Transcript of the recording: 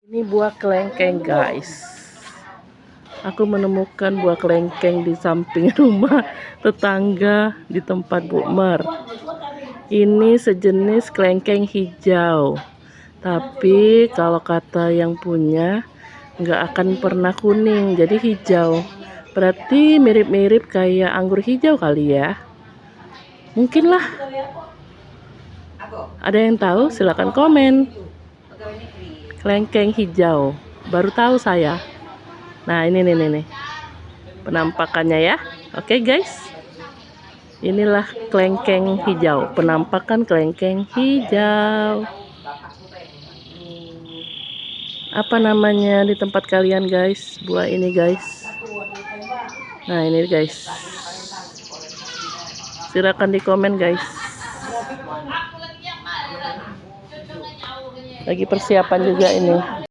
Ini buah kelengkeng guys. Aku menemukan buah kelengkeng di samping rumah tetangga di tempat Bu Mer. Ini sejenis kelengkeng hijau. Tapi kalau kata yang punya nggak akan pernah kuning, jadi hijau. Berarti mirip-mirip kayak anggur hijau kali ya. Mungkin lah. Ada yang tahu? Silahkan komen. Kelengkeng hijau, baru tahu saya. Nah ini nih penampakannya ya. Oke guys, inilah kelengkeng hijau, penampakan kelengkeng hijau. Apa namanya di tempat kalian guys, buah ini guys? Nah ini guys, silakan di komen guys. Lagi persiapan juga ini.